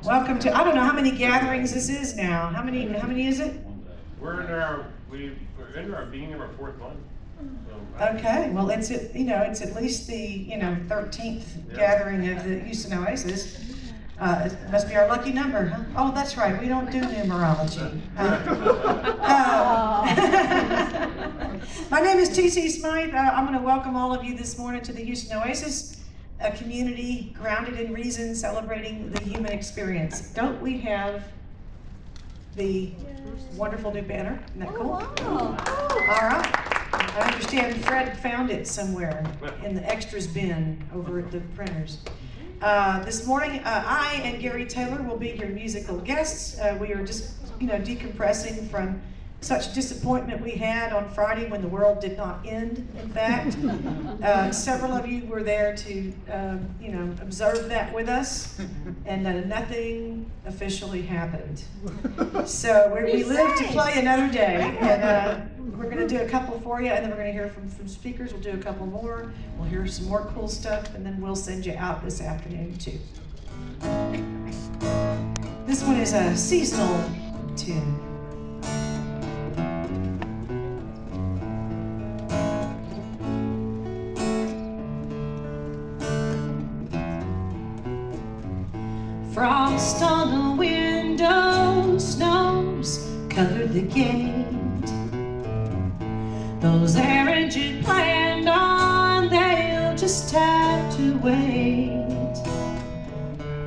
Welcome to, I don't know how many gatherings this is now. How many is it? We're into our beginning of our fourth one. So, okay, well it's at least the 13th gathering of the Houston Oasis. It must be our lucky number, huh? Oh, that's right. We don't do numerology. My name is T.C. Smythe. I'm going to welcome all of you this morning to the Houston Oasis, a community grounded in reason, celebrating the human experience. Don't we have the wonderful new banner? Isn't that cool? Wow. All right. I understand Fred found it somewhere in the extras bin over at the printers. This morning, I and Gary Taylor will be your musical guests. We are just, decompressing from such disappointment we had on Friday when the world did not end, in fact. Several of you were there to, observe that with us, and nothing officially happened. So we live to play another day, and we're going to do a couple for you, and then we're going to hear from speakers. We'll do a couple more. We'll hear some more cool stuff, and then we'll send you out this afternoon, too. This one is a seasonal tune. Frost on the window, snows covered the gate. Those errands you planned on, they'll just have to wait.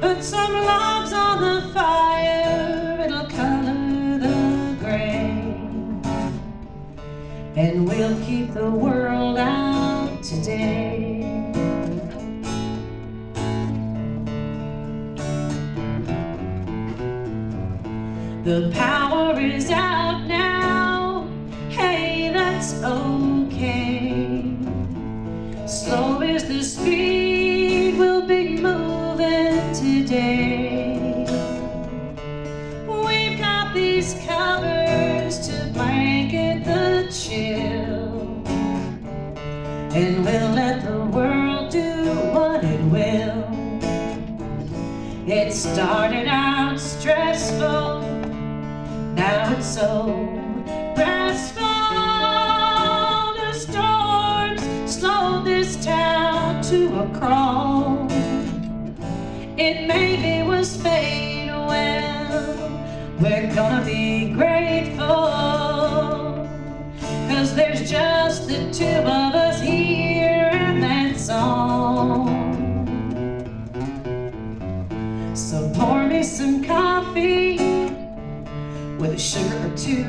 Put some logs on the fire, it'll color the gray. And we'll keep the world out today. The power is out now, hey, that's okay. Slow is the speed we'll be moving today. We've got these covers to blanket the chill, and we'll let the world do what it will. It started out stressful, now it's so restful. The storms slowed this town to a crawl. It maybe was fate, well, we're gonna be grateful, 'cause there's just the two of us here, and that's all. So pour me some coffee with a sugar or two.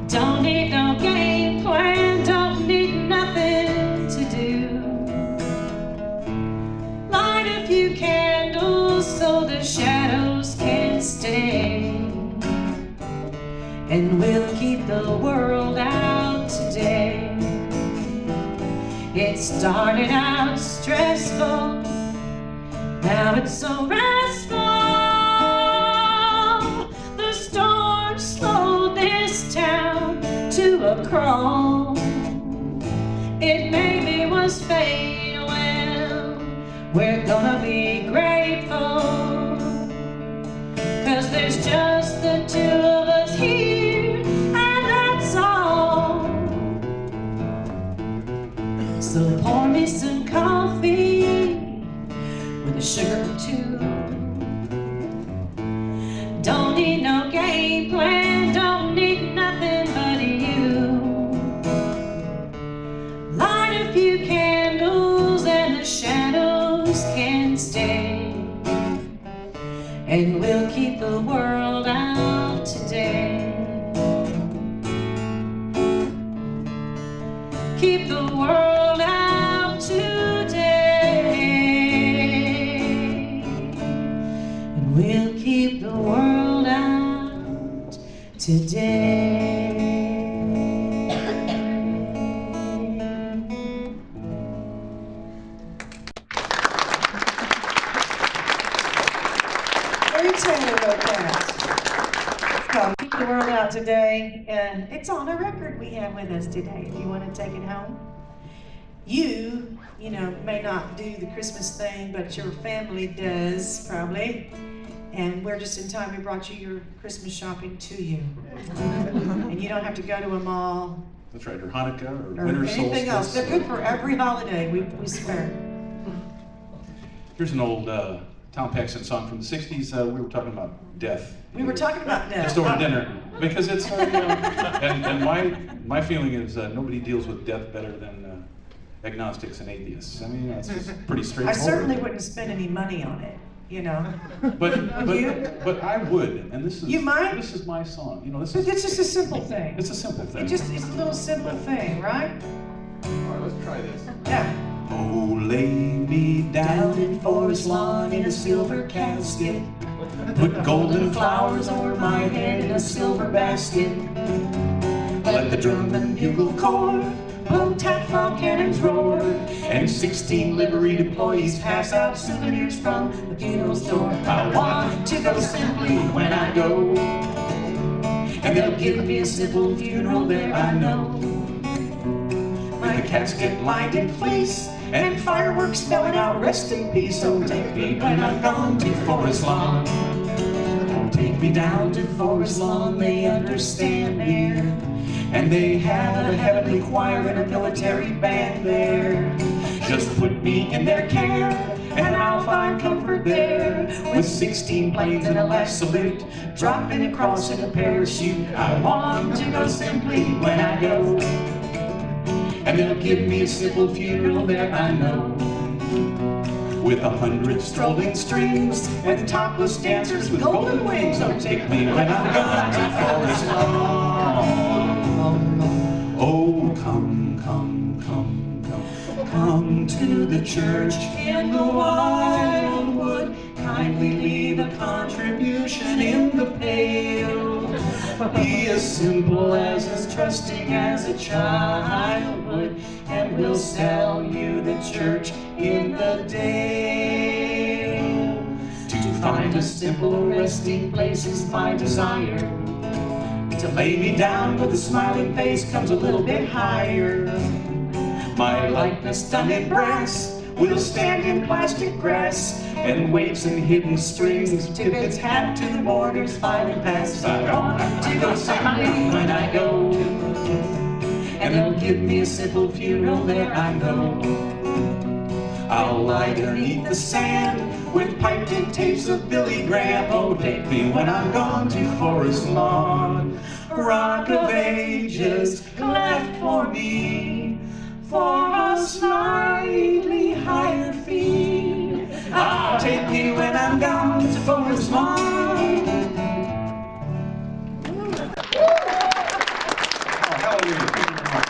Don't need no game plan, don't need nothing to do. Light a few candles so the shadows can stay, and we'll keep the world out today. It started out stressful, now it's so restful. The storm slowed this town to a crawl. It maybe was fate, well, we're gonna be grateful, 'cause there's just the two of us here, and that's all. So pour me some coffee with a sugar or two. Don't need no game plan, don't need nothing but you. Light a few candles and the shadows can stay, and we'll keep the world out today. Keep the world out today, and we'll keep the world out today. Gary Taylor wrote that. It's called Keep the World Out Today, and it's on a record we have with us today if you want to take it home. You you know, may not do the Christmas thing, but your family does, probably. And we're just in time, we brought you your Christmas shopping to you. And you don't have to go to a mall. That's right, or Hanukkah, or Or winter solstice. anything else. They're good for every holiday, we swear. Here's an old Tom Paxton song from the 60s. We were talking about death. We were talking about death. Just over dinner. Because it's, and my feeling is nobody deals with death better than agnostics and atheists. I mean, that's just pretty I straightforward. certainly wouldn't spend any money on it, you know. But I would, and this is You might? This is my song. You know, this But is it's just a simple thing. it's a simple thing. It's a little simple thing, right? All right, let's try this. Yeah. Oh, lay me down in forest lawn in a silver casket. Put golden flowers over my head in a silver basket. Let the drum and bugle chord blow, tap, fall, cannons roar, and 16 liveried employees pass out souvenirs from the funeral store. I want to go simply when I go, and they'll give me a simple funeral there, I know. With a casket lined in place and fireworks spelling out rest in peace. So take me when I'm gone to Forest Lawn. Take me down to Forest Lawn, they understand there. And they have a heavenly choir and a military band there. Just put me in their care and I'll find comfort there. With 16 planes and a last salute, dropping across in a parachute. I want to go simply when I go, and they'll give me a simple funeral there, I know. With 100 strolling strings and topless dancers with golden wings. Oh, take me when I'm gone to Forest Lawn. Oh, come, come, come, come, come to the church in the wildwood. Kindly leave a contribution in the pail. Be as simple as trusting as a child would, and we'll sell you the church in the day. To find a simple resting place is my desire. To lay me down with a smiling face comes a little bit higher. My likeness done in brass will stand in plastic grass, and waves and hidden strings tip its hat to the mourners filing past. I want to go simply when I go, and they'll give me a simple funeral there, I know. I'll lie beneath the sand with piped in tapes of Billy Graham. Oh, take me when I'm gone to Forest Lawn. Rock of Ages left for me, for a slightly higher fee. I'll take me when I'm gone to Forest Lawn. Oh, hallelujah. Thank you very much.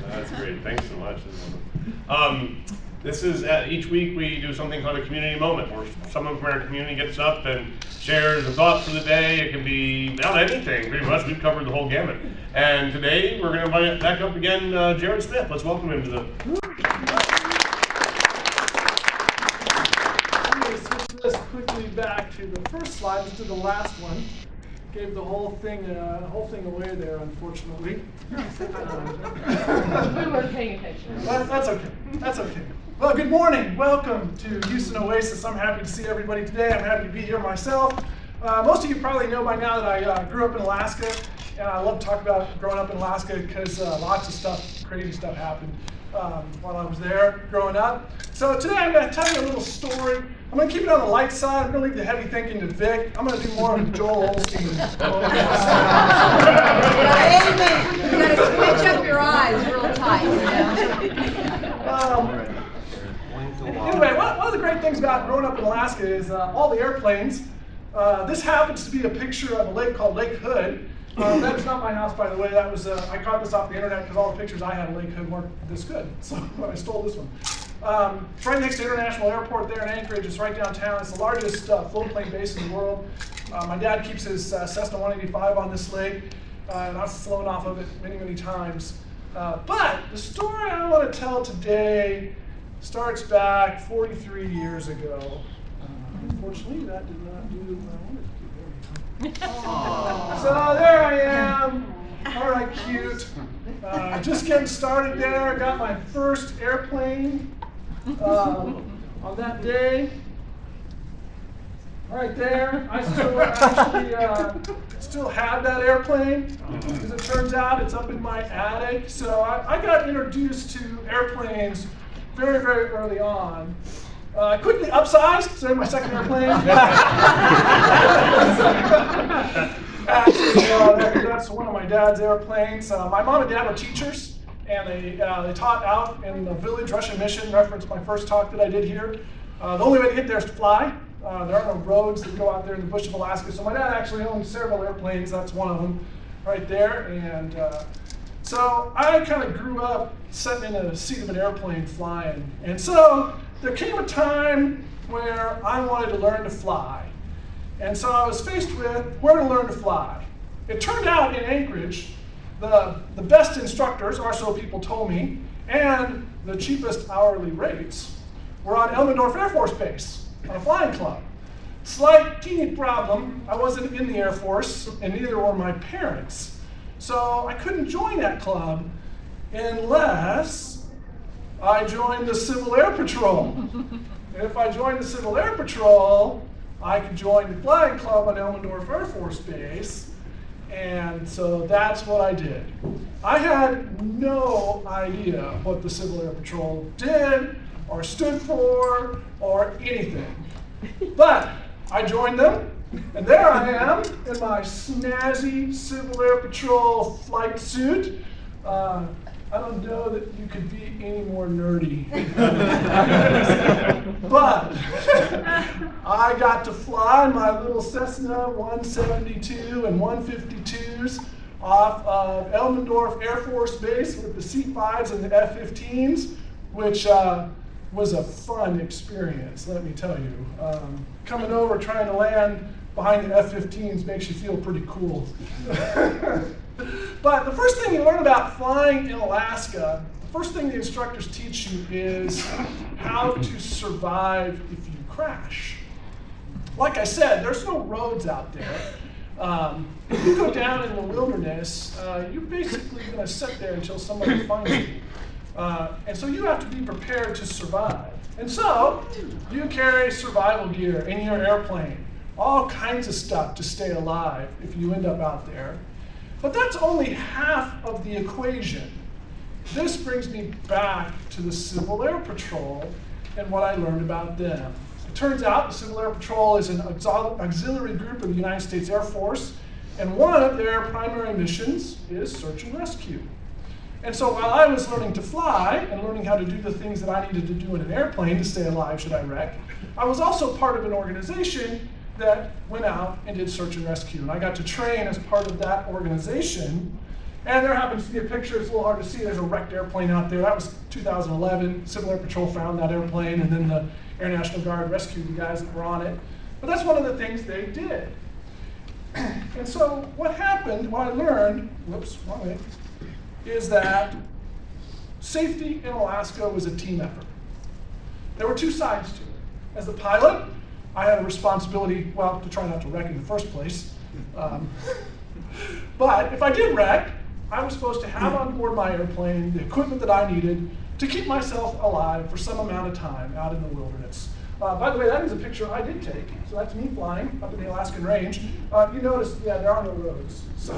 That's great. Thanks so much. This is each week we do something called a community moment, where someone from our community gets up and shares a thought for the day. It can be about anything, pretty much. We've covered the whole gamut. And today we're going to invite back up again Jared Smith. Let's welcome him to the. I'm going to switch this quickly back to the first slide. Let's do the last one. Gave the whole thing away there, unfortunately. We weren't paying attention. That's okay. That's okay. Well, good morning. Welcome to Houston Oasis. I'm happy to see everybody today. I'm happy to be here myself. Most of you probably know by now that I grew up in Alaska, and I love to talk about growing up in Alaska because lots of stuff, crazy stuff happened while I was there growing up. So today I'm going to tell you a little story. I'm going to keep it on the light side. I'm going to leave the heavy thinking to Vic. I'm going to do more of Joel Osteen. Amen. You got to switch up your eyes real tight, you know? Anyway, one of the great things about growing up in Alaska is all the airplanes. This happens to be a picture of a lake called Lake Hood. That's not my house, by the way. That was I caught this off the internet because all the pictures I had of Lake Hood weren't this good. So I stole this one. It's right next to International Airport there in Anchorage. It's right downtown. It's the largest floatplane base in the world. My dad keeps his Cessna 185 on this lake, and I've flown off of it many, many times. But the story I want to tell today starts back 43 years ago. Unfortunately, that did not do what I wanted So there I am. All right, cute. Just getting started there. Got my first airplane on that day. Right there. I still actually still have that airplane. As it turns out, it's up in my attic. So I got introduced to airplanes very, very early on. I quickly upsized, so my second airplane. Actually, that's one of my dad's airplanes. My mom and dad were teachers, and they taught out in the village, Russian Mission, reference my first talk that I did here. The only way to get there is to fly. There are no roads that go out there in the bush of Alaska, so my dad actually owned several airplanes. That's one of them right there. And so I kind of grew up sitting in the seat of an airplane flying. And so there came a time where I wanted to learn to fly. And so I was faced with where to learn to fly. It turned out in Anchorage, the best instructors, or so people told me, and the cheapest hourly rates were on Elmendorf Air Force Base on a flying club. Slight teeny problem, I wasn't in the Air Force, and neither were my parents. So I couldn't join that club unless I joined the Civil Air Patrol. And if I joined the Civil Air Patrol, I could join the flying club on Elmendorf Air Force Base, and so that's what I did. I had no idea what the Civil Air Patrol did, or stood for, or anything. But I joined them, and there I am in my snazzy Civil Air Patrol flight suit. I don't know that you could be any more nerdy. But I got to fly my little Cessna 172 and 152s off of Elmendorf Air Force Base with the C-5s and the F-15s, which was a fun experience, let me tell you. Coming over, trying to land behind the F-15s makes you feel pretty cool. But the first thing you learn about flying in Alaska, the first thing the instructors teach you is how to survive if you crash. Like I said, there's no roads out there. If you go down in the wilderness, you're basically going to sit there until somebody finds you. And so you have to be prepared to survive. And so you carry survival gear in your airplane, all kinds of stuff to stay alive if you end up out there. But that's only half of the equation. This brings me back to the Civil Air Patrol and what I learned about them. It turns out the Civil Air Patrol is an auxiliary group of the United States Air Force, and one of their primary missions is search and rescue. And so while I was learning to fly and learning how to do the things that I needed to do in an airplane to stay alive should I wreck, I was also part of an organization that went out and did search and rescue. And I got to train as part of that organization. And there happens to be a picture, it's a little hard to see, there's a wrecked airplane out there. That was 2011, Civil Air Patrol found that airplane, and then the Air National Guard rescued the guys that were on it. But that's one of the things they did. And so what happened, what I learned, whoops, wrong way, is that safety in Alaska was a team effort. There were two sides to it. As the pilot, I had a responsibility, well, to try not to wreck in the first place. But if I did wreck, I was supposed to have on board my airplane the equipment that I needed to keep myself alive for some amount of time out in the wilderness. By the way, that is a picture I did take. So that's me flying up in the Alaskan range. You notice, yeah, there are no roads. So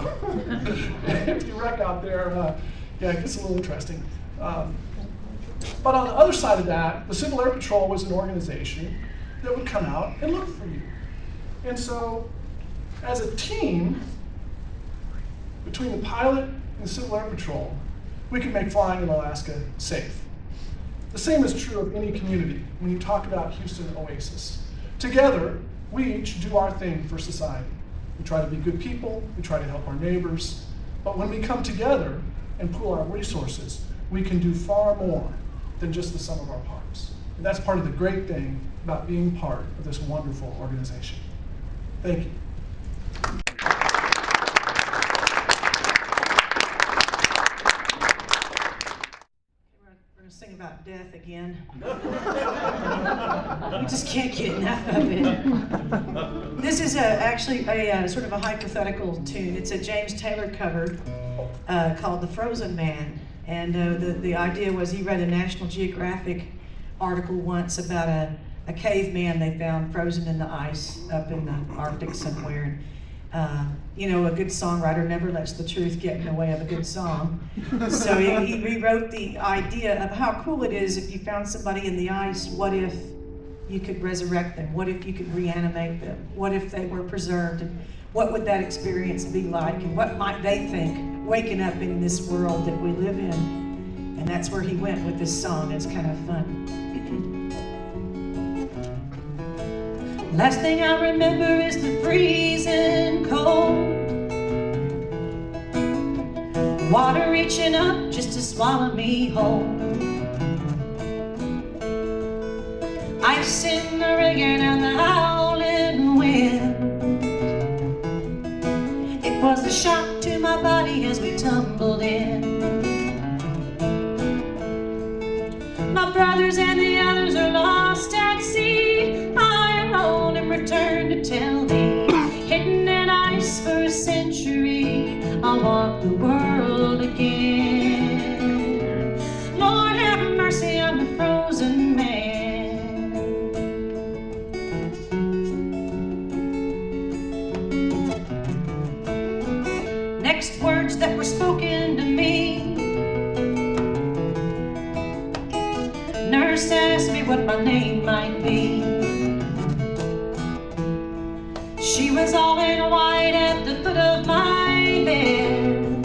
if you wreck out there, yeah, it gets a little interesting. But on the other side of that, the Civil Air Patrol was an organization that would come out and look for you. And so, as a team, between the pilot and the Civil Air Patrol, we can make flying in Alaska safe. The same is true of any community when you talk about Houston Oasis. Together, we each do our thing for society. We try to be good people, we try to help our neighbors, but when we come together and pool our resources, we can do far more than just the sum of our parts. And that's part of the great thing about being part of this wonderful organization. Thank you. We're going to sing about death again. We just can't get enough of it. This is actually a sort of a hypothetical tune. It's a James Taylor cover called The Frozen Man. And the idea was he read a National Geographic article once about a caveman they found frozen in the ice up in the Arctic somewhere. You know, a good songwriter never lets the truth get in the way of a good song. So he rewrote the idea of how cool it is if you found somebody in the ice. What if you could resurrect them? What if you could reanimate them? What if they were preserved? And what would that experience be like? And what might they think waking up in this world that we live in? And that's where he went with this song. It's kind of fun. Last thing I remember is the freezing cold, water reaching up just to swallow me whole, ice in the rigging and the howling wind. It was a shock to my body as we tumbled in. My brothers and the others are lost at sea. Return to tell thee, hidden in ice for a century, I'll walk the world again. Lord have mercy on the frozen man. Next words that were spoken to me, nurse asked me what my name might be. She was all in white at the foot of my bed.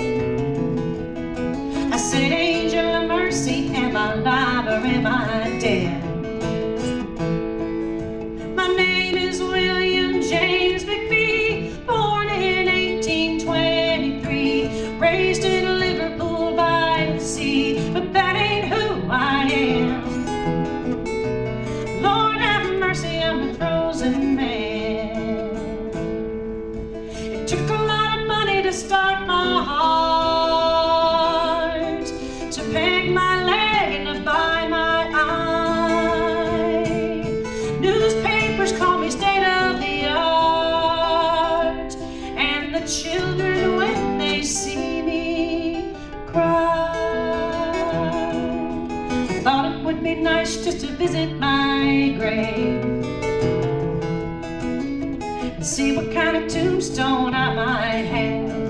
I said, angel of mercy, am I alive or am I dead? My name is William James McPhee, born in 1823, raised in Liverpool by the sea, but that ain't who I am. Lord have mercy, I'm a frozen man. Took a lot of money to start my heart, to peg my leg and to buy my eye. Newspapers call me state of the art, and the children, when they see me cry, thought it would be nice just to visit my grave, see what kind of tombstone I might have.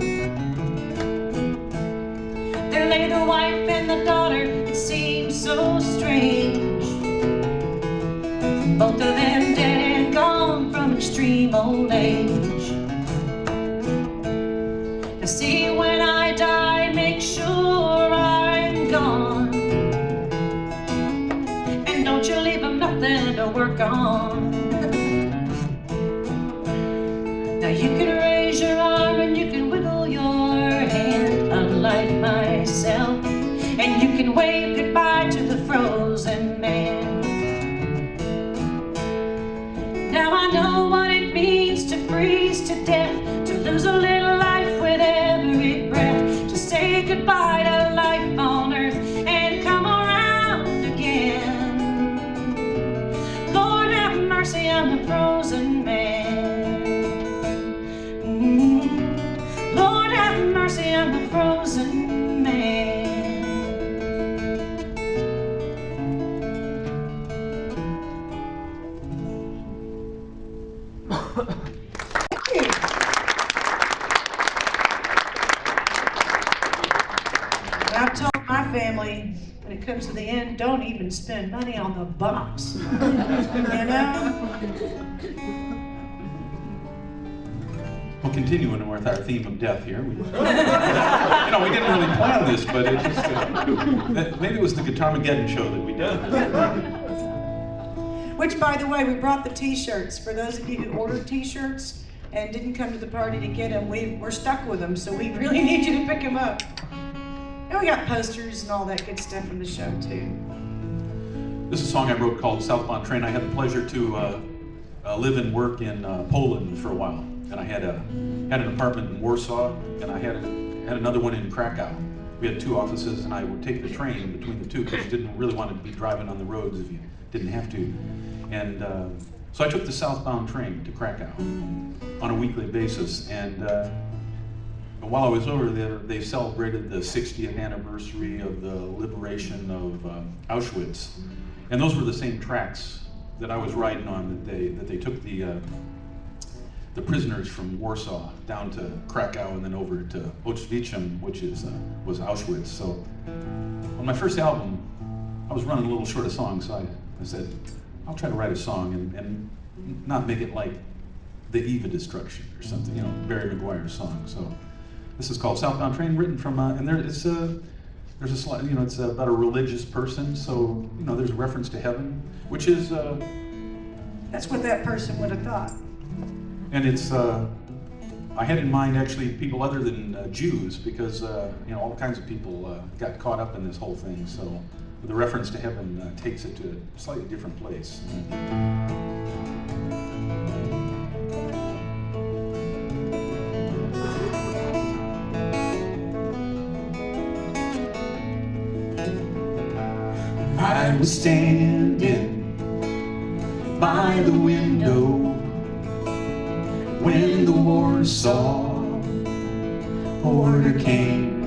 There lay the wife and the daughter, it seemed so strange, both of them dead and gone from extreme old age. Now see, when I die, make sure I'm gone, and don't you leave them nothing to work on. Now you can raise your arm and you can wiggle your hand, unlike myself, and you can wave goodbye to the frozen man. Now I know what it means to freeze to death, to lose a little life with every breath, to say goodbye to life on earth and come around again. Lord have mercy, I'm the frozen man. Lord have mercy, I'm the frozen man. I've told my family, when it comes to the end, don't even spend money on the box. You know? Well, continuing with our theme of death here, we didn't really plan this, but it just, maybe it was the Guitarmageddon show that we did. Which, by the way, we brought the t-shirts. For those of you who ordered t-shirts and didn't come to the party to get them, we're stuck with them, so we really need you to pick them up. And we got posters and all that good stuff from the show, too. This is a song I wrote called Southbound Train. I had the pleasure to live and work in Poland for a while. And I had an apartment in Warsaw, and I had another one in Krakow. We we had 2 offices, and I would take the train between the 2 because you didn't really want to be driving on the roads if you didn't have to. And so I took the southbound train to Krakow on a weekly basis. And while I was over there, they celebrated the 60th anniversary of the liberation of Auschwitz. And those were the same tracks that I was riding on that they took the prisoners from Warsaw down to Krakow and then over to Auschwitz, which was Auschwitz. So on my first album, I was running a little short of songs, so I said, I'll try to write a song and not make it like The Eve of Destruction or something, Barry McGuire's song. So this is called Southbound Train, written from, and there's a slight, it's about a religious person, so, there's a reference to heaven, which is... That's what that person would have thought. And it's, I had in mind actually people other than Jews, because, all kinds of people got caught up in this whole thing, so the reference to heaven takes it to a slightly different place. I was standing by the window when the Warsaw order came.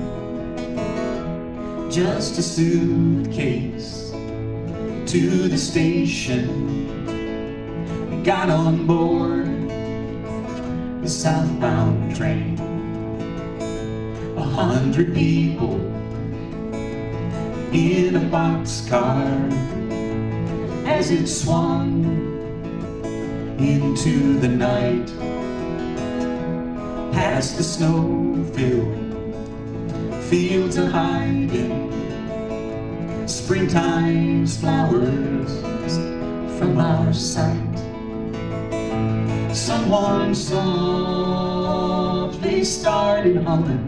Just a suitcase to the station. We got on board the southbound train. 100 people in a boxcar as it swung into the night, past the snow-filled fields of hiding, springtime's flowers from our sight. Someone softly started humming,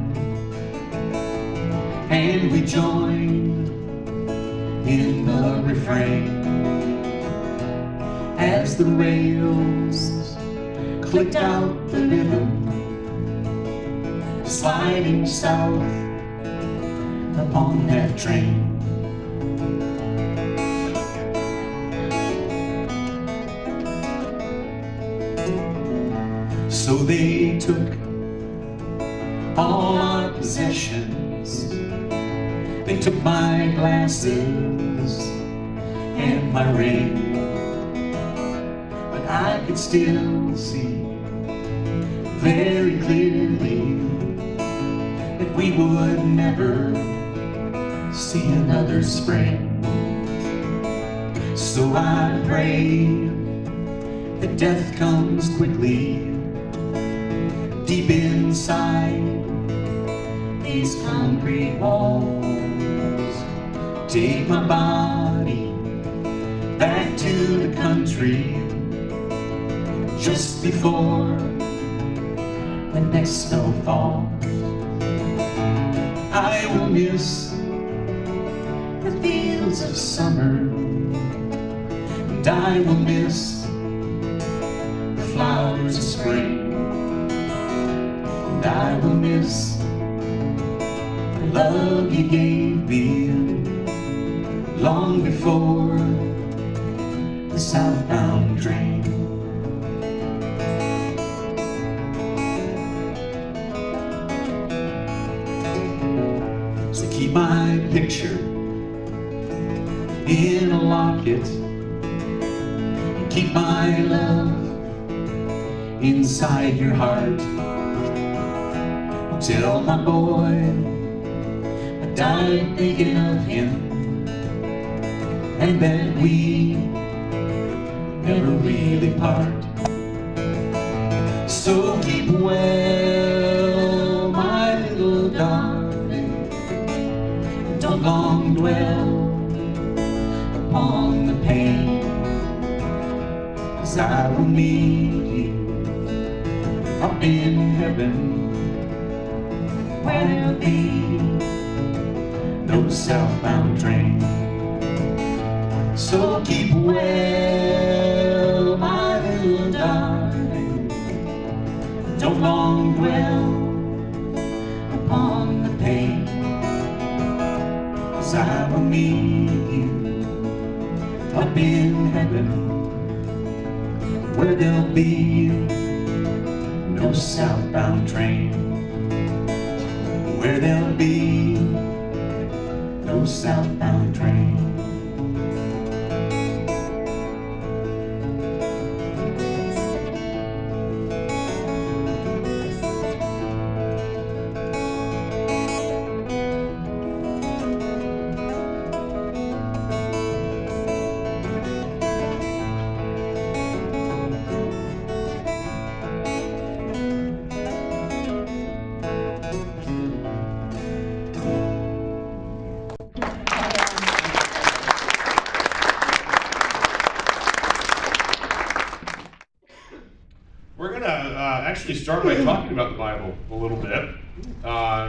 and we joined in the refrain as the rails clicked out the rhythm, sliding south upon that train. So they took all our possessions. They took my glasses and my ring, but I could still see very clearly that we would never see another spring. So I pray that death comes quickly deep inside these concrete walls. Take my body back to the country just before the next snowfall. I will miss the fields of summer, and I will miss the flowers of spring, and I will miss the love you gave me long before the southbound train. So keep my picture in a locket, and keep my love inside your heart. Tell my boy I died thinking of him, and that we never really part. So keep well, my little darling, don't long dwell upon the pain, 'cause I will meet you up in heaven, where there'll be no southbound train. So keep well, my little darling, don't long dwell upon the pain, 'cause I will meet you up in heaven, where there'll be no southbound train, where there'll be no southbound train. We're going to actually start by talking about the Bible a little bit.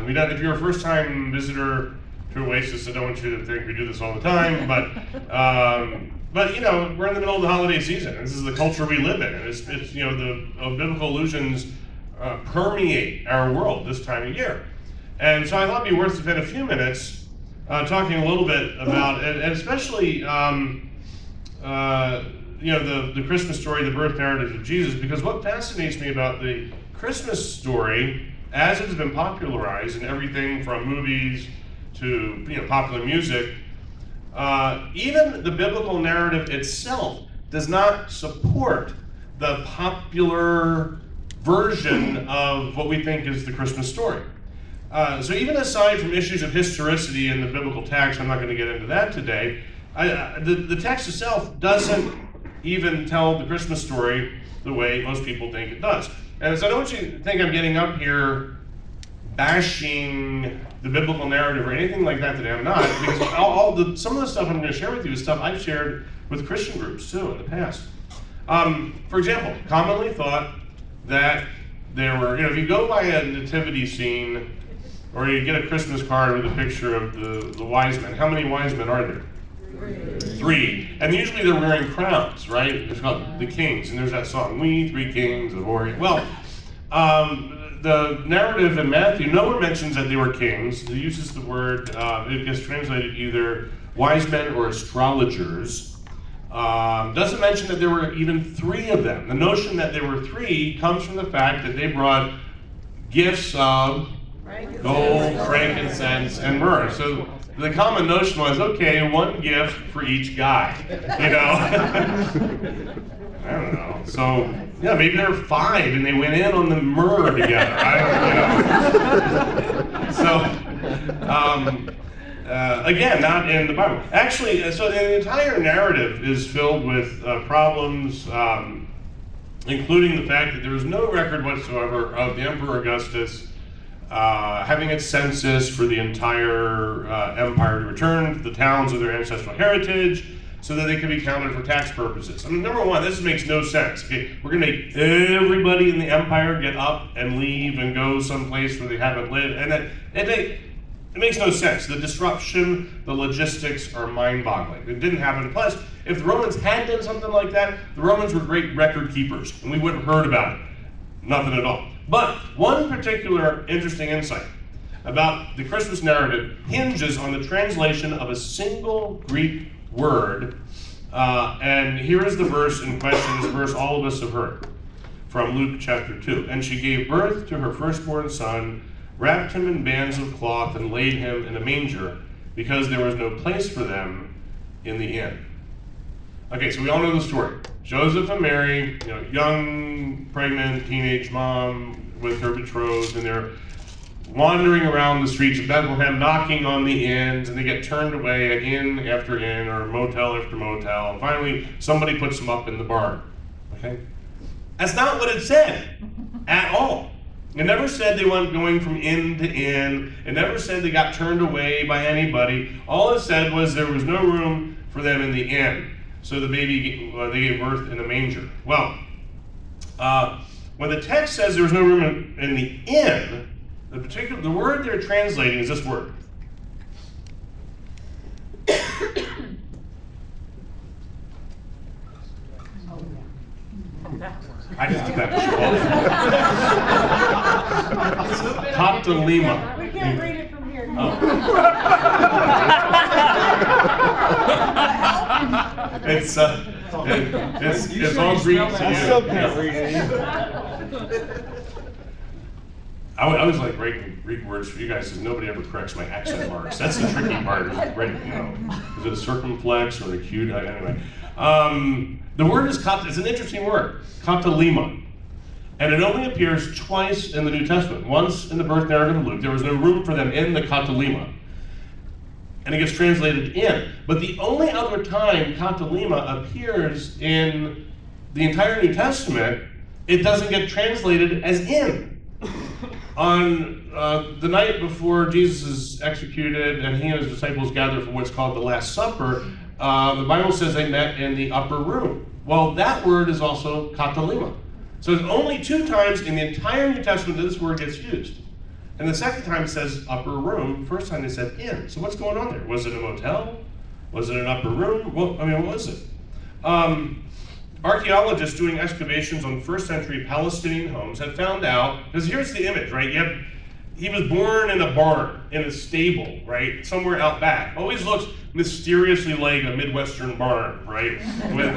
We don't, if you're a first-time visitor to Oasis, I don't want you to think we do this all the time, but you know, we're in the middle of the holiday season. This is the culture we live in, and it's you know, the biblical allusions permeate our world this time of year. And so I thought it'd be worth to spend a few minutes talking a little bit about, and especially you know, the Christmas story, the birth narrative of Jesus, because what fascinates me about the Christmas story, as it has been popularized in everything from movies to, you know, popular music, even the biblical narrative itself does not support the popular version of what we think is the Christmas story. So even aside from issues of historicity in the biblical text, I'm not going to get into that today, the text itself doesn't even tell the Christmas story the way most people think it does. And so I don't want you to think I'm getting up here bashing the biblical narrative or anything like that today. I'm not, because some of the stuff I'm going to share with you is stuff I've shared with Christian groups too in the past. For example, commonly thought that there were, you know, if you go by a nativity scene or you get a Christmas card with a picture of the wise men, how many wise men are there? Three. And usually they're wearing crowns, right? It's called the kings, and there's that song, "We Three Kings of Orient." Well, the narrative in Matthew, no one mentions that they were kings. It uses the word, it gets translated either wise men or astrologers. Doesn't mention that there were even three of them. The notion that there were three comes from the fact that they brought gifts of gold, frankincense, and myrrh. So the common notion was, okay, one gift for each guy, you know? I don't know. So, yeah, maybe there were five and they went in on the myrrh together. I don't, you know. So, again, not in the Bible. Actually, so the entire narrative is filled with problems, including the fact that there is no record whatsoever of the Emperor Augustus having its census for the entire empire to return to the towns of their ancestral heritage so that they can be counted for tax purposes. I mean, number one, this makes no sense. Okay, we're going to make everybody in the empire get up and leave and go someplace where they haven't lived, and it makes no sense. The disruption, the logistics are mind-boggling. It didn't happen. Plus, if the Romans had done something like that, the Romans were great record keepers, and we wouldn't have heard about it. Nothing at all. But one particular interesting insight about the Christmas narrative hinges on the translation of a single Greek word. And here is the verse in question, this verse all of us have heard, from Luke chapter 2. "And she gave birth to her firstborn son, wrapped him in bands of cloth, and laid him in a manger, because there was no place for them in the inn." Okay, so we all know the story. Joseph and Mary, you know, young, pregnant, teenage mom with her betrothed, and they're wandering around the streets of Bethlehem, knocking on the inns, and they get turned away at inn after inn, or motel after motel, and finally somebody puts them up in the barn, okay? That's not what it said, at all. It never said they went going from inn to inn. It never said they got turned away by anybody. All it said was there was no room for them in the inn. So the baby, they gave birth in a manger. Well, when the text says there was no room in the inn, the word they're translating is this word. I just did that to show off. Top to Lima. We can't read it from here. Oh. it's all Greek to you. I still can't read it. I was like writing Greek words for you guys because nobody ever corrects my accent marks. That's the tricky part. Is it a circumflex or an acute? Anyway, the word is it's an interesting word, katalima. And it only appears twice in the New Testament. Once in the birth narrative of Luke. There was no room for them in the katalima. And it gets translated in. But the only other time katalima appears in the entire New Testament, it doesn't get translated as in. On the night before Jesus is executed and he and his disciples gather for what's called the Last Supper, the Bible says they met in the upper room. Well, that word is also katalima. So there's only 2 times in the entire New Testament that this word gets used. And the second time it says upper room, the first time they said in. So what's going on there? Was it a motel? Was it an upper room? What was it? Archaeologists doing excavations on first-century Palestinian homes have found out, because here's the image, right? He was born in a barn, in a stable, right? Somewhere out back. Always looks mysteriously like a Midwestern barn, right? With,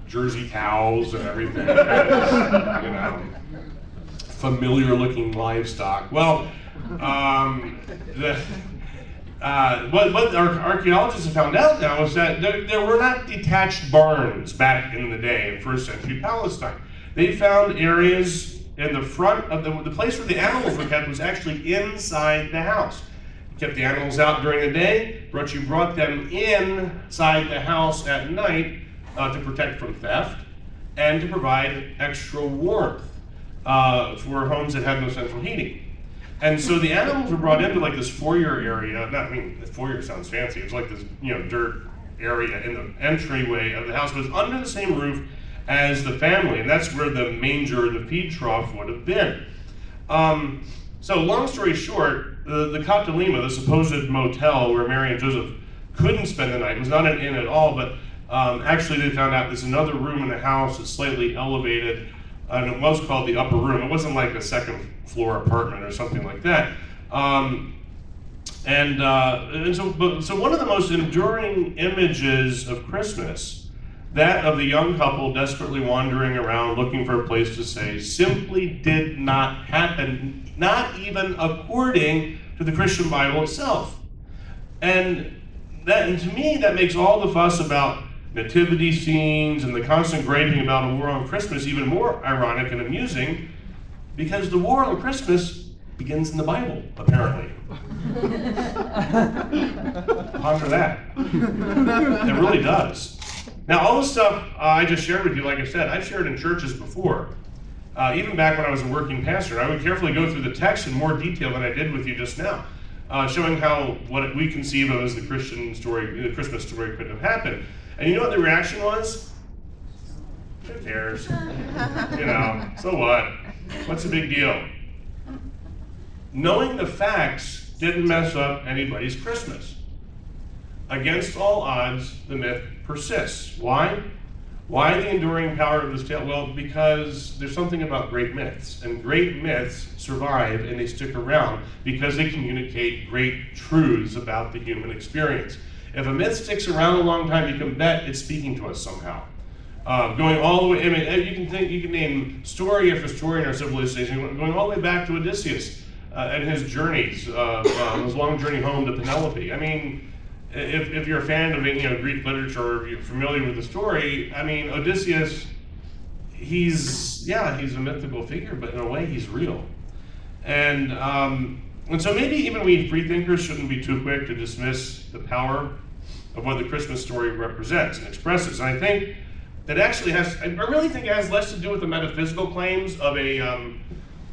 Jersey cows and everything, familiar-looking livestock. Well, what our archaeologists have found out now is that there were not detached barns back in the day in first century Palestine. They found areas in the front of the place where the animals were kept was actually inside the house. You kept the animals out during the day, but you brought them inside the house at night to protect from theft and to provide extra warmth for homes that had no central heating. And so the animals were brought into like this foyer area. The foyer sounds fancy. It was like this, dirt area in the entryway of the house. But it was under the same roof as the family, and that's where the manger, the feed trough, would have been. So long story short, the katalima, the supposed motel where Mary and Joseph couldn't spend the night, was not an inn at all. But actually, they found out there's another room in the house that's slightly elevated. And it was called the upper room. It wasn't like a second floor apartment or something like that. So one of the most enduring images of Christmas, that of the young couple desperately wandering around looking for a place to stay, simply did not happen, not even according to the Christian Bible itself. And to me, that makes all the fuss about nativity scenes and the constant griping about a war on Christmas even more ironic and amusing, because the war on Christmas begins in the Bible, apparently. Ponder that. It really does. Now, all the stuff I just shared with you, like I said, I've shared in churches before. Even back when I was a working pastor, I would carefully go through the text in more detail than I did with you just now, showing how what we conceive of as the Christian story, the Christmas story, could have happened. And you know what the reaction was? Who cares? So what? What's the big deal? Knowing the facts didn't mess up anybody's Christmas. Against all odds, the myth persists. Why? Why the enduring power of this tale? Well, because there's something about great myths, and great myths survive and they stick around because they communicate great truths about the human experience. If a myth sticks around a long time, you can bet it's speaking to us somehow. Going all the way, you can name story after story in our civilization, going all the way back to Odysseus and his journeys, his long journey home to Penelope. If you're a fan of Greek literature, or if you're familiar with the story, Odysseus, he's a mythical figure, but in a way he's real. And so maybe even we freethinkers shouldn't be too quick to dismiss the power of what the Christmas story represents and expresses. And I think that actually I really think it has less to do with the metaphysical claims of a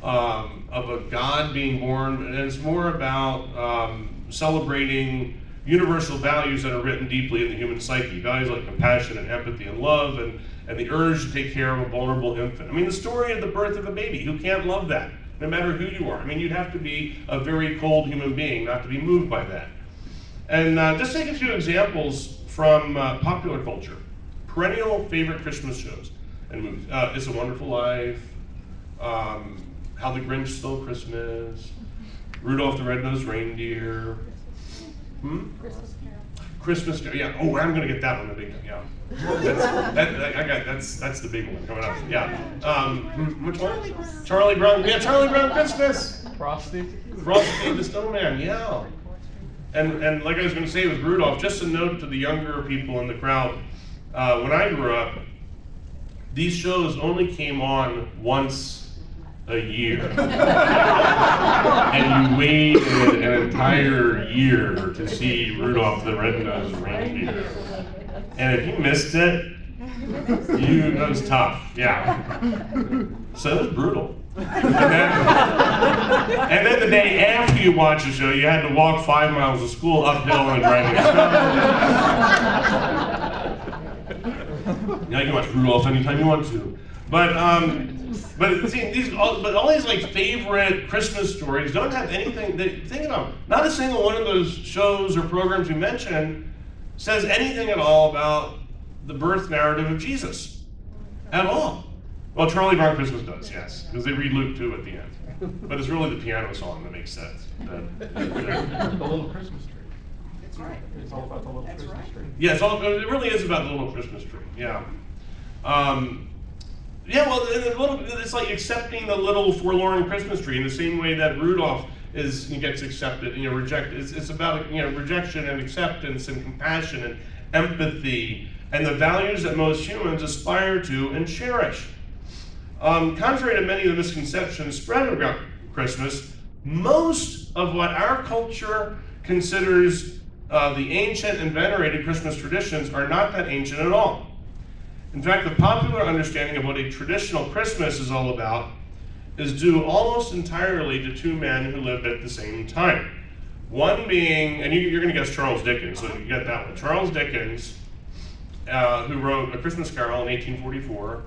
God being born, and it's more about celebrating universal values that are written deeply in the human psyche, values like compassion and empathy and love, and the urge to take care of a vulnerable infant. The story of the birth of a baby, who can't love that, no matter who you are? You'd have to be a very cold human being not to be moved by that. And just take a few examples from popular culture. Perennial favorite Christmas shows and movies. It's a Wonderful Life, How the Grinch Stole Christmas, Rudolph the Red-Nosed Reindeer, Christmas, yeah. Oh, I'm gonna get that one, the big one. Yeah, that's the big one coming up. Yeah. Which one? Charlie Brown. Yeah, Charlie Brown Christmas. Frosty the Snowman. Yeah. And like I was going to say with Rudolph, just a note to the younger people in the crowd. When I grew up, these shows only came on once a year. And you waited an entire year to see Rudolph the Red-Nosed Reindeer. And if you missed it, that was tough, yeah. So it was brutal. And then the day after you watch the show, you had to walk 5 miles to school uphill and driving snow. Now you can watch Rudolph anytime you want to. But see, all these like favorite Christmas stories don't have anything. Think about them. Not a single one of those shows or programs you mentioned says anything at all about the birth narrative of Jesus, at all. Well, Charlie Brown Christmas does, yes, because they read Luke 2 at the end. But it's really the piano song that makes sense. The little Christmas tree. That's right. It's all about the little Christmas tree. Yeah, it really is about the little Christmas tree. Yeah. Yeah, well, it's like accepting the little forlorn Christmas tree in the same way that Rudolph gets accepted, rejected. It's about rejection and acceptance and compassion and empathy and the values that most humans aspire to and cherish. Contrary to many of the misconceptions spread about Christmas, most of what our culture considers the ancient and venerated Christmas traditions are not that ancient at all. In fact, the popular understanding of what a traditional Christmas is all about is due almost entirely to two men who lived at the same time. One being, and you're going to guess Charles Dickens, so you get that one. Charles Dickens, who wrote A Christmas Carol in 1844,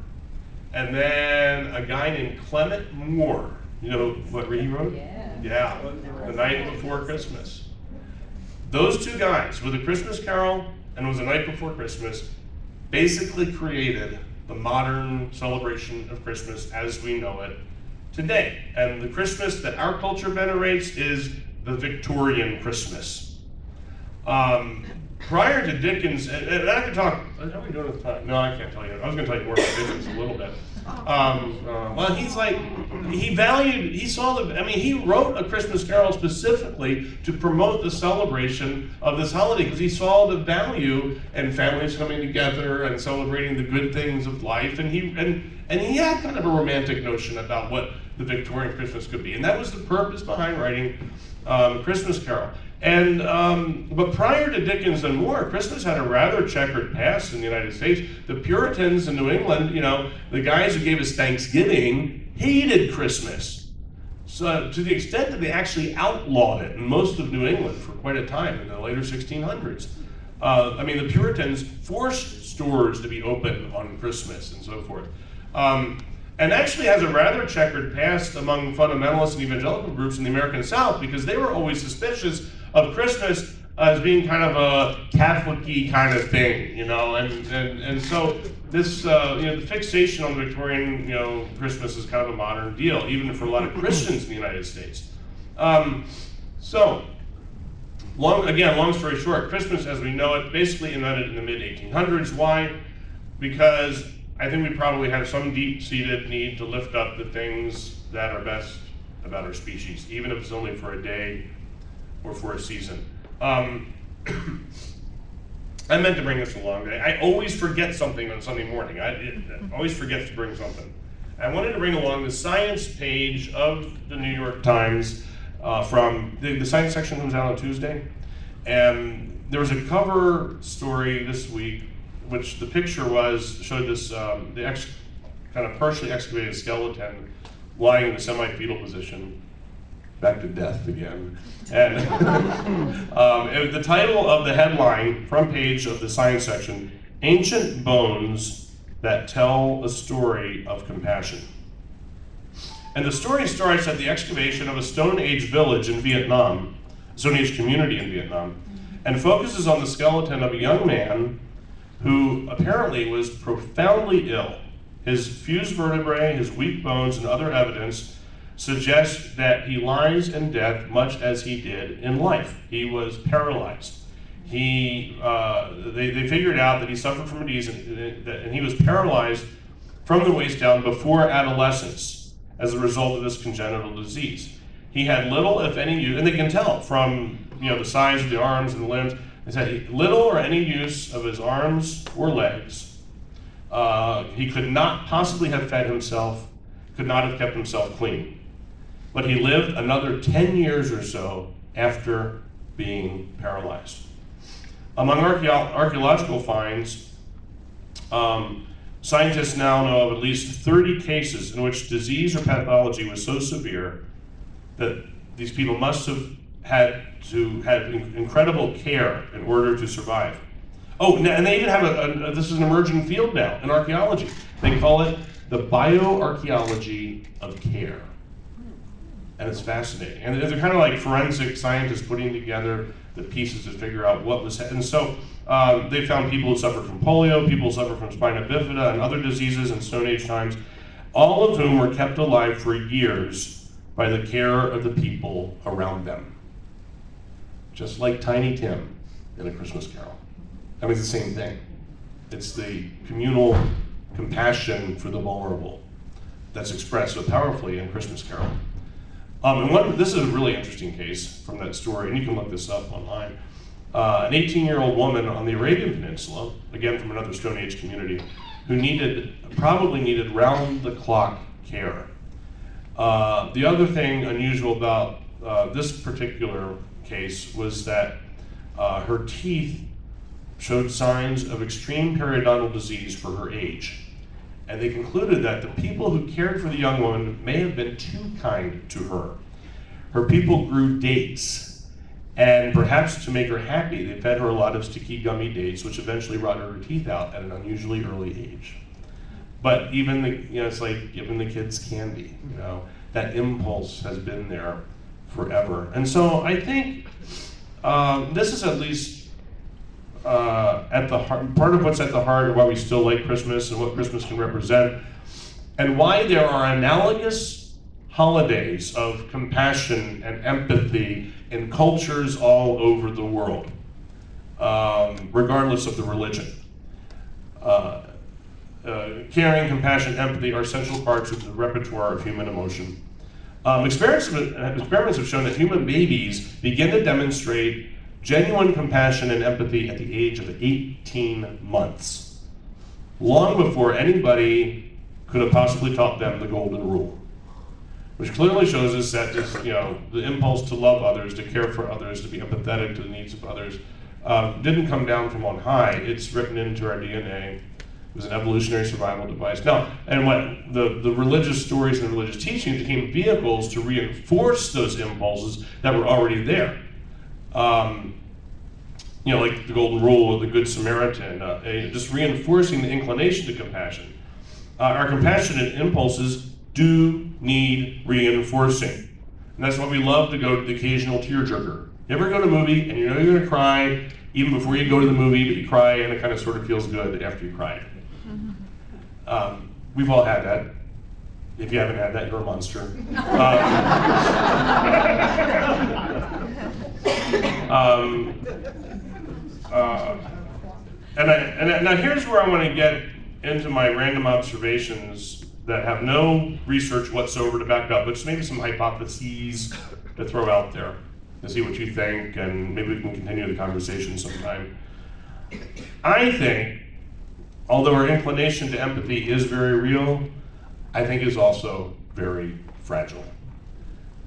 and then a guy named Clement Moore. You know what he wrote? Yeah, The Night Before Christmas. Those two guys, with A Christmas Carol and with The Night Before Christmas, basically created the modern celebration of Christmas as we know it today. And the Christmas that our culture venerates is the Victorian Christmas. Prior to Dickens, and I could talk, how are we doing with time? No, I can't tell you. I was going to tell you more about Dickens in a little bit. Well, he wrote A Christmas Carol specifically to promote the celebration of this holiday because he saw the value in families coming together and celebrating the good things of life, and he had kind of a romantic notion about what the Victorian Christmas could be, and that was the purpose behind writing Christmas Carol. And but prior to Dickens and Moore, Christmas had a rather checkered past in the United States. The Puritans in New England, the guys who gave us Thanksgiving, hated Christmas. So to the extent that they actually outlawed it in most of New England for quite a time in the later 1600s. The Puritans forced stores to be open on Christmas and so forth. And actually has a rather checkered past among fundamentalist and evangelical groups in the American South because they were always suspicious of Christmas as being kind of a Catholic-y kind of thing, and so this, the fixation on the Victorian, Christmas is kind of a modern deal, even for a lot of Christians in the United States. Long story short, Christmas as we know it basically invented in the mid-1800s. Why? Because I think we probably have some deep-seated need to lift up the things that are best about our species, even if it's only for a day or for a season. I meant to bring this along today. I always forget something on Sunday morning. I always forget to bring something. I wanted to bring along the science page of the New York Times from the science section comes out on Tuesday. And there was a cover story this week which the picture showed this kind of partially excavated skeleton lying in a semi-fetal position, back to death again. And the title of the headline, front page of the science section, Ancient Bones That Tell a Story of Compassion. And the story starts at the excavation of a Stone Age village in Vietnam, Stone Age community in Vietnam, and focuses on the skeleton of a young man who apparently was profoundly ill. His fused vertebrae, his weak bones, and other evidence suggest that he lies in death much as he did in life. He was paralyzed. they figured out that he suffered from a disease and he was paralyzed from the waist down before adolescence as a result of this congenital disease. He had little, if any, use, and they can tell from the size of the arms and the limbs. They said little or any use of his arms or legs. He could not possibly have fed himself, could not have kept himself clean. But he lived another 10 years or so after being paralyzed. Among archaeological finds, scientists now know of at least 30 cases in which disease or pathology was so severe that these people must have had to have incredible care in order to survive. Oh, and they even have this is an emerging field now in archaeology. They call it the bioarchaeology of care. And it's fascinating. And they're kind of like forensic scientists putting together the pieces to figure out what was, and so they found people who suffered from polio, people who suffered from spina bifida and other diseases in Stone Age times, all of whom were kept alive for years by the care of the people around them. Just like Tiny Tim in A Christmas Carol. I mean, it's the same thing. It's the communal compassion for the vulnerable that's expressed so powerfully in Christmas Carol. This is a really interesting case from that story, and you can look this up online. An 18-year-old woman on the Arabian Peninsula, again from another Stone Age community, who probably needed round-the-clock care. The other thing unusual about this particular case was that her teeth showed signs of extreme periodontal disease for her age. And they concluded that the people who cared for the young woman may have been too kind to her. Her people grew dates, and perhaps to make her happy, they fed her a lot of sticky gummy dates, which eventually rotted her teeth out at an unusually early age. But even it's like giving the kids candy, that impulse has been there forever. And so I think this is at least at the heart, part of what's at the heart of why we still like Christmas and what Christmas can represent, and why there are analogous holidays of compassion and empathy in cultures all over the world, regardless of the religion. Caring, compassion, empathy are essential parts of the repertoire of human emotion. Experiments have shown that human babies begin to demonstrate genuine compassion and empathy at the age of 18 months, long before anybody could have possibly taught them the golden rule, which clearly shows us that this, the impulse to love others, to care for others, to be empathetic to the needs of others, didn't come down from on high. It's written into our DNA. It was an evolutionary survival device. Now, and what the religious stories and the religious teachings became vehicles to reinforce those impulses that were already there. Like the golden rule or the Good Samaritan, just reinforcing the inclination to compassion. Our compassionate impulses do need reinforcing. And that's why we love to go to the occasional tearjerker. You ever go to a movie and you know you're gonna cry even before you go to the movie, but you cry and it kind of sort of feels good after you cried. We've all had that. If you haven't had that, you're a monster. Now here's where I want to get into my random observations that have no research whatsoever to back up, but just maybe some hypotheses to throw out there to see what you think, and maybe we can continue the conversation sometime. I think, although our inclination to empathy is very real, I think it's also very fragile.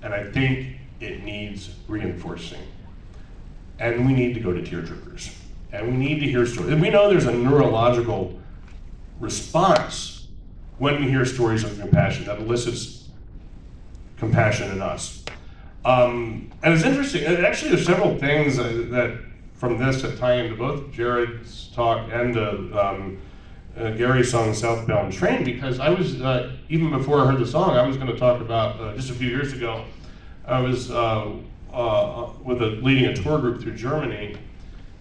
And I think it needs reinforcing. And we need to go to tearjerkers. And we need to hear stories. And we know there's a neurological response when we hear stories of compassion that elicits compassion in us. And it's interesting, actually there's several things that from this that tie into both Jared's talk and Gary's song, Southbound Train, because I was, even before I heard the song, I was going to talk about, just a few years ago, I was leading a tour group through Germany,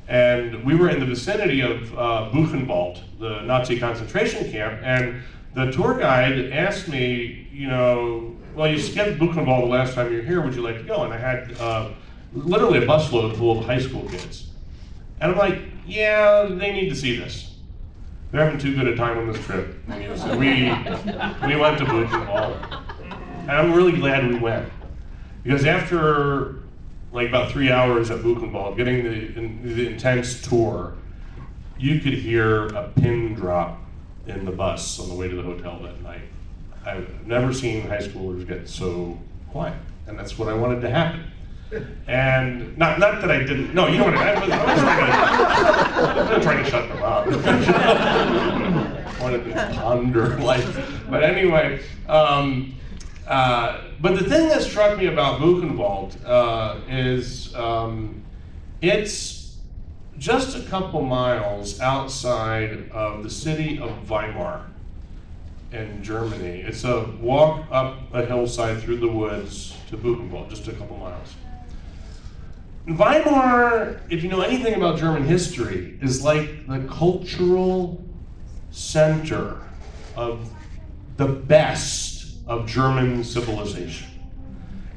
and we were in the vicinity of Buchenwald, the Nazi concentration camp, and the tour guide asked me, well, you skipped Buchenwald the last time you were here, would you like to go? And I had literally a busload full of high school kids. And I'm like, yeah, they need to see this. They're having too good a time on this trip. So we went to Buchenwald. And I'm really glad we went. Because after like about 3 hours at Buchenwald, getting the intense tour, you could hear a pin drop in the bus on the way to the hotel that night. I've never seen high schoolers get so quiet, and that's what I wanted to happen. And not that I didn't, no, you know what I wasn't trying to shut them up. I wanted to ponder life. But anyway, but the thing that struck me about Buchenwald is it's just a couple miles outside of the city of Weimar in Germany. It's a walk up a hillside through the woods to Buchenwald, just a couple miles. Weimar, if you know anything about German history, is like the cultural center of the best of German civilization.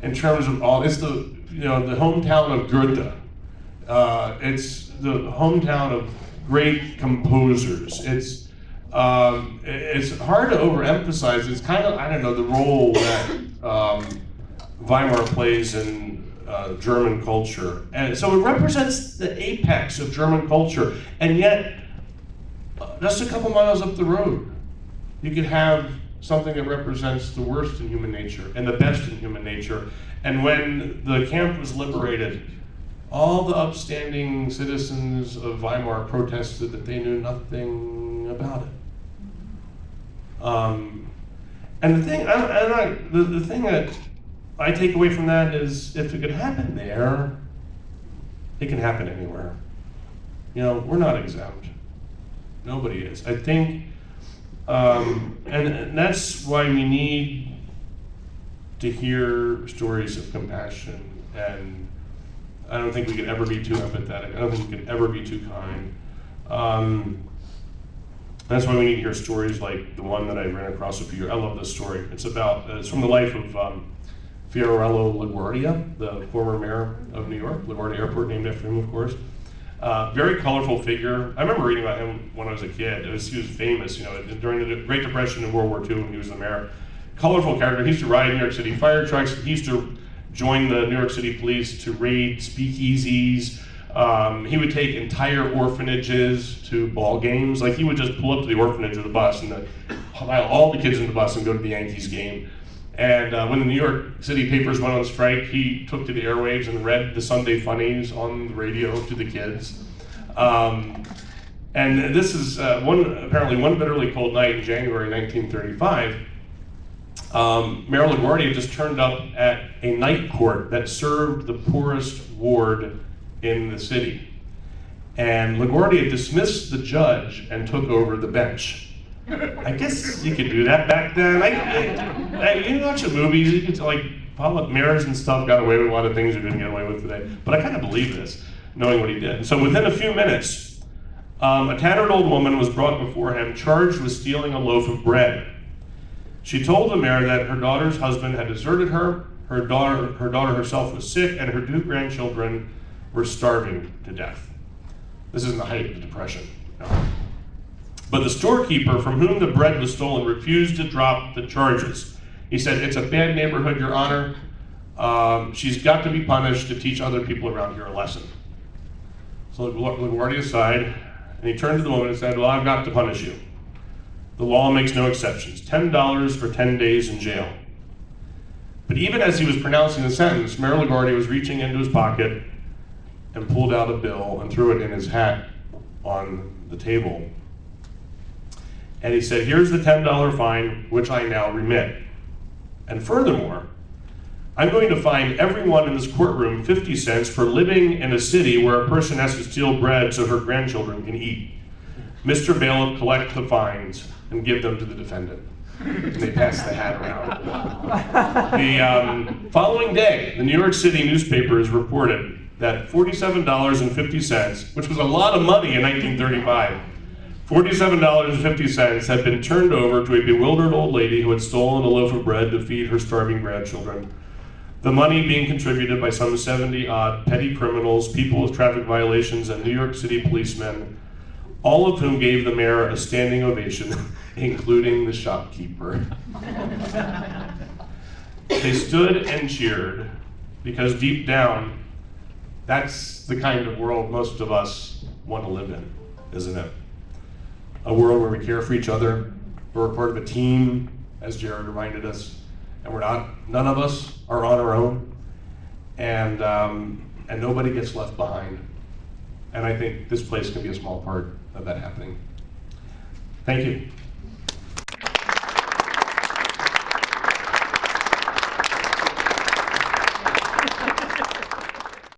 In terms of all, it's the hometown of Goethe. It's the hometown of great composers. It's hard to overemphasize. It's kind of, I don't know, the role that Weimar plays in German culture. And so it represents the apex of German culture. And yet, just a couple miles up the road, you could have something that represents the worst in human nature and the best in human nature. And when the camp was liberated, all the upstanding citizens of Weimar protested that they knew nothing about it. And the thing, the thing that I take away from that is, if it could happen there, it can happen anywhere. You know, we're not exempt. Nobody is. I think, and that's why we need to hear stories of compassion. And I don't think we could ever be too empathetic. I don't think we could ever be too kind. That's why we need to hear stories like the one that I ran across a few years. I love this story. It's from the life of Fiorello LaGuardia, the former mayor of New York. LaGuardia Airport named after him, of course. Very colorful figure. I remember reading about him when I was a kid. He was famous, during the Great Depression and World War II when he was the mayor. Colorful character. He used to ride New York City fire trucks. He used to join the New York City police to raid speakeasies. He would take entire orphanages to ball games. Like, he would just pull up to the orphanage with a bus and pile all the kids in the bus and go to the Yankees game. And when the New York City papers went on strike, he took to the airwaves and read the Sunday funnies on the radio to the kids. And this is apparently one bitterly cold night in January 1935. Mayor LaGuardia just turned up at a night court that served the poorest ward in the city. And LaGuardia dismissed the judge and took over the bench. I guess you could do that back then. You watch the movies, you could, like, public mayors and stuff got away with a lot of things you didn't get away with today. But I kind of believe this, knowing what he did. And so within a few minutes, a tattered old woman was brought before him, charged with stealing a loaf of bread. She told the mayor that her daughter's husband had deserted her, her daughter herself was sick, and her 2 grandchildren were starving to death. This is in the height of the Depression. But the storekeeper from whom the bread was stolen refused to drop the charges. He said, "It's a bad neighborhood, Your Honor. She's got to be punished to teach other people around here a lesson." So LaGuardia sighed, and he turned to the woman and said, "Well, I've got to punish you. The law makes no exceptions. $10 for 10 days in jail." But even as he was pronouncing the sentence, Mayor LaGuardia was reaching into his pocket and pulled out a bill and threw it in his hat on the table. And he said, "Here's the $10 fine, which I now remit. And furthermore, I'm going to fine everyone in this courtroom 50 cents for living in a city where a person has to steal bread so her grandchildren can eat. Mr. Bailiff, collect the fines and give them to the defendant." And they passed the hat around. The following day, the New York City newspapers reported that $47.50, which was a lot of money in 1935, $47.50 had been turned over to a bewildered old lady who had stolen a loaf of bread to feed her starving grandchildren. The money being contributed by some 70-odd petty criminals, people with traffic violations, and New York City policemen, all of whom gave the mayor a standing ovation, including the shopkeeper. They stood and cheered because deep down, that's the kind of world most of us want to live in, isn't it? A world where we care for each other, where we're part of a team, as Jared reminded us, and none of us are on our own, and nobody gets left behind. And I think this place can be a small part of that happening. Thank you.